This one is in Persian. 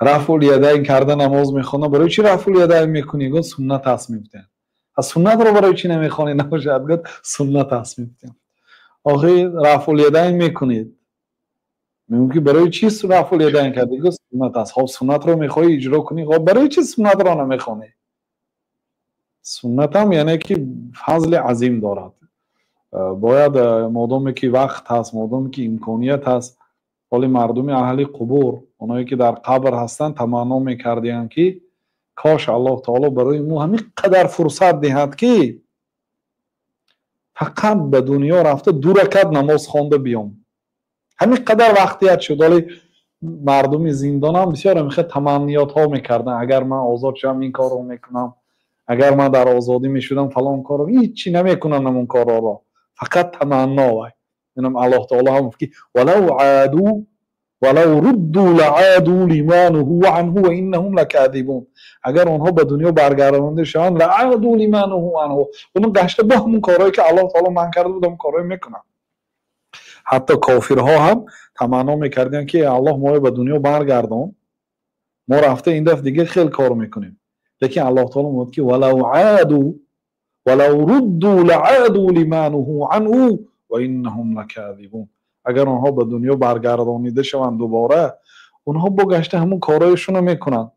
رفع الیدین کرده نماز میخونه. برای چی رفع الیدین میکنی؟ گفت سنت هست میفتن. از سنت رو برای چی نمیخونی؟ نباشد گفت سنت هست میفتن. آخه رفع الیدین میکنید، میگم که برای چی رفع الیدین کردی؟ گفت سنت هست. خب سنت رو میخوای اجرا کنی، خب برای چی سنت رو نمیخونی؟ سنت هم یعنی که فضل عظیم دارد. باید مادامی که وقت هست، مادامی که امکانیت هست، ولی مردم اهل قبور، اونایی که در قبر هستن، تمنا میکردین که کاش الله تعالی برای ما همین قدر فرصت دهد که فقط به دنیا رفته 2 رکعت نماز خوانده بیام. همین قدر وقتیت شد. ولی مردم زندان هم بسیار همیشه تمنیات ها میکردن، اگر من آزاد شدم این کار رو میکنم، اگر من در آزادی میشدم فلان کار رو. هیچی نمیکنن اون کار را، فقط تمنا. وای اینم الله تعالی هم که ولو عادوا ولو ردوا لعادوا لما نهوا عنه وانهم لكاذبون. اگر اونها به دنیا برگردانده شوند لعادوا لما نهوا عنه، اونم گشته با همون کارهایی که الله تعالی من کرده بودم کارهایی میکنن. حتی کافرها هم تمنا میکردن که الله ما به دنیا برگردان، ما رفته این دفعه دیگه خیلی کار میکنیم. لیکن الله تعالی میگه که ولو عادوا ولو ردوا لعادوا لما نهوا عنه وانهم لكاذبون. اگر اونها به دنیا برگردانیده شوند دوباره، اونها با گشته همون کارایشون رو میکنن.